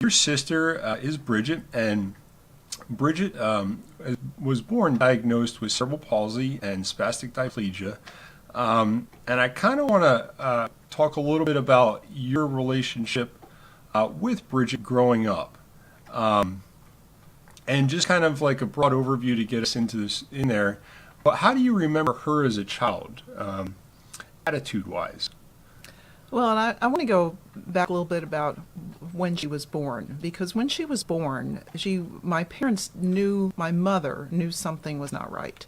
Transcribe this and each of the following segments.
Your sister is Bridget, and Bridget was born diagnosed with cerebral palsy and spastic diplegia. And I kind of want to talk a little bit about your relationship with Bridget growing up, and just kind of like a broad overview to get us into this in there. But how do you remember her as a child, attitude-wise? Well, and I want to go back a little bit about when she was born, because when she was born, my parents knew, my mother knew something was not right.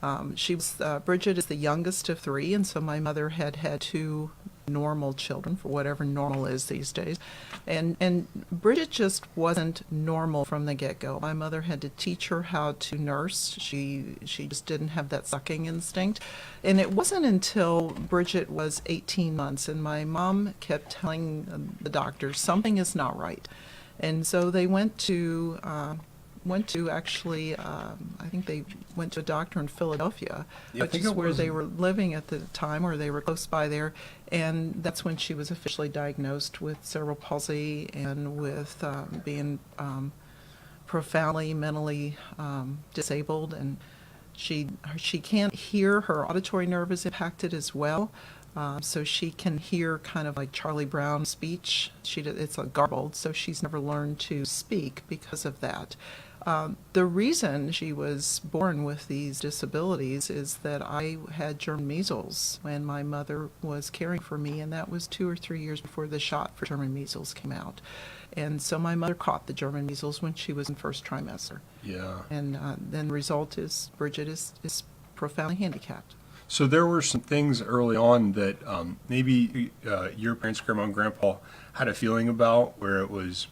Bridget is the youngest of three, and so my mother had two normal children, for whatever normal is these days. And Bridget just wasn't normal from the get-go. My mother had to teach her how to nurse. She just didn't have that sucking instinct. And it wasn't until Bridget was 18 months, and my mom kept telling the doctors, something is not right. And so they went to actually, I think they went to a doctor in Philadelphia, Yeah, I which think is it where was. they were living at the time, or they were close by there. And that's when she was officially diagnosed with cerebral palsy and with being profoundly mentally disabled. And she can't hear. Her auditory nerve is impacted as well. So she can hear kind of like Charlie Brown speech. It's a garbled, so she's never learned to speak because of that. The reason she was born with these disabilities is that I had German measles when my mother was caring for me, and that was 2 or 3 years before the shot for German measles came out. And so my mother caught the German measles when she was in first trimester. Yeah. And then the result is Bridget is profoundly handicapped. So there were some things early on that maybe your parents, grandma and grandpa, had a feeling about, where it was,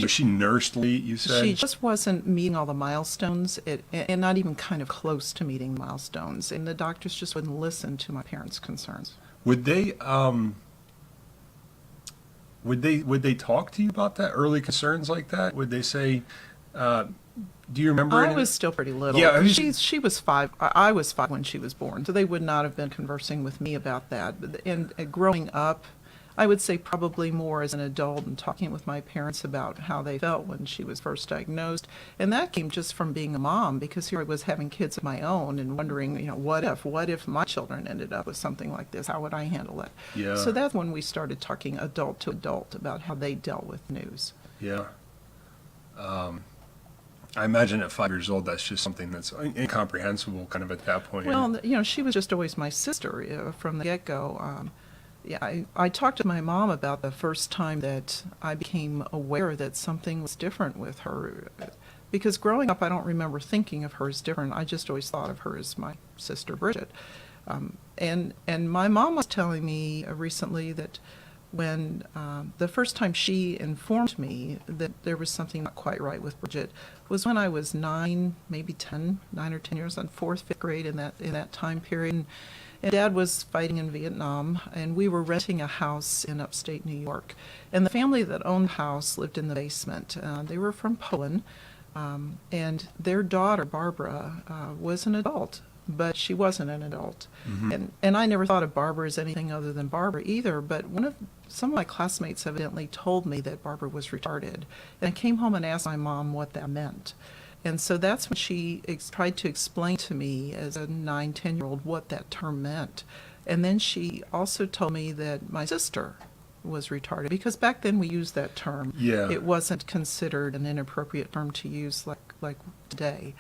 she nursed late, you said? She just wasn't meeting all the milestones, and not even kind of close to meeting milestones. And the doctors just wouldn't listen to my parents' concerns. Would they talk to you about that, early concerns like that? Would they say, do you remember I any? was still pretty little. Yeah, She was 5. I was 5 when she was born, so they would not have been conversing with me about that. And growing up, I would say probably more as an adult and talking with my parents about how they felt when she was first diagnosed. And that came just from being a mom, because here I was having kids of my own and wondering, what if my children ended up with something like this? How would I handle that? Yeah. So that's when we started talking adult to adult about how they dealt with news. Yeah. I imagine at 5 years old, that's just something that's incomprehensible kind of at that point. Well, she was just always my sister from the get-go. Yeah, I talked to my mom about the first time that I became aware that something was different with her. Because growing up, I don't remember thinking of her as different. I just always thought of her as my sister Bridget. And my mom was telling me recently that when the first time she informed me that there was something not quite right with Bridget was when I was 9, maybe 10, 9 or 10 years, on 4th, 5th grade, in that time period. And Dad was fighting in Vietnam, and we were renting a house in upstate New York. And the family that owned the house lived in the basement. They were from Poland, and their daughter, Barbara, was an adult, but she wasn't an adult. Mm-hmm. And I never thought of Barbara as anything other than Barbara either, but some of my classmates evidently told me that Barbara was retarded. And I came home and asked my mom what that meant. And so that's when she tried to explain to me as a 9, 10-year-old what that term meant. And then she also told me that my sister was retarded, because back then we used that term. Yeah. It wasn't considered an inappropriate term to use like today.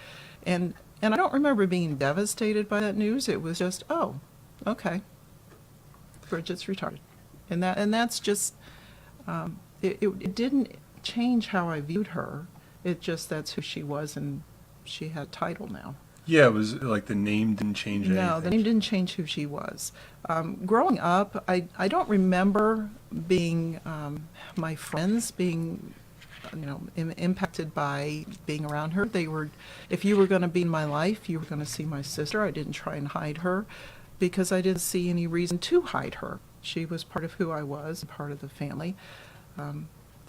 And I don't remember being devastated by that news. It was just, oh, okay, Bridget's retarded. And that's just, it didn't change how I viewed her. It just, that's who she was, and she had title now. Yeah, it was like the name didn't change anything. No, the name didn't change who she was. Growing up, I don't remember my friends being, impacted by being around her. If you were going to be in my life, you were going to see my sister. I didn't try and hide her, because I didn't see any reason to hide her. She was part of who I was, part of the family.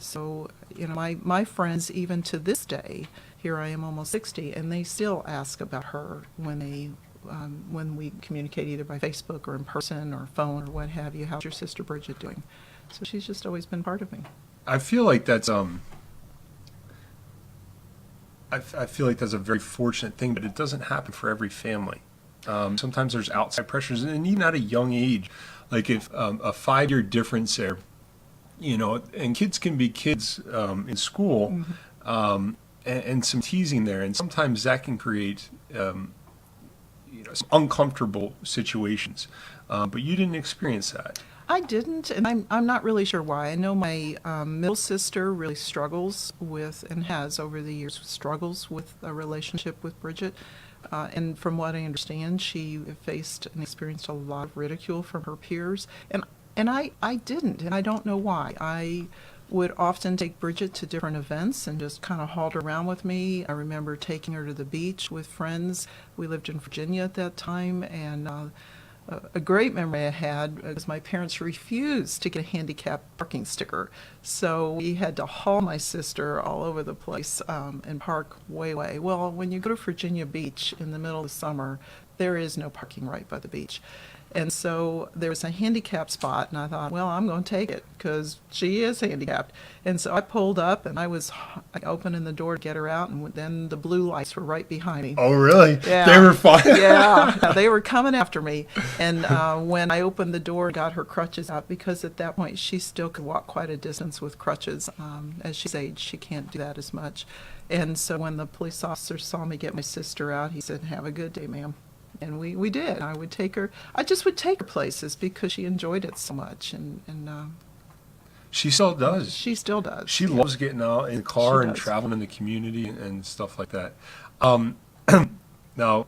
So, my friends, even to this day, here I am almost 60, and they still ask about her when we communicate either by Facebook or in person or phone or what have you. How's your sister Bridget doing? So she's just always been part of me. I feel like that's I feel like that's a very fortunate thing, but it doesn't happen for every family. Sometimes there's outside pressures, and even at a young age, like if a 5 year difference there, and kids can be kids in school, Mhm. and some teasing there, and sometimes that can create some uncomfortable situations. But you didn't experience that. I didn't, and I'm not really sure why. I know my middle sister really struggles with, and has over the years, struggles with a relationship with Bridget. And from what I understand, she faced and experienced a lot of ridicule from her peers. And I didn't, and I don't know why. I would often take Bridget to different events and just kind of hauled her around with me. I remember taking her to the beach with friends. We lived in Virginia at that time, and a great memory I had was my parents refused to get a handicapped parking sticker. So we had to haul my sister all over the place and park way. Well, when you go to Virginia Beach in the middle of the summer, there is no parking right by the beach. And so there was a handicapped spot, and I thought, well, I'm going to take it because she is handicapped. And so I pulled up, and I was opening the door to get her out, and then the blue lights were right behind me. Oh, really? Yeah. They were fun. Yeah, they were coming after me. And when I opened the door and got her crutches out, because at that point she still could walk quite a distance with crutches. As she's aged, she can't do that as much. And so when the police officer saw me get my sister out, he said, "Have a good day, ma'am." And we did. I just would take her places because she enjoyed it so much. And She still does. she still does. She loves getting out in the car She and does. traveling in the community and stuff like that. Now,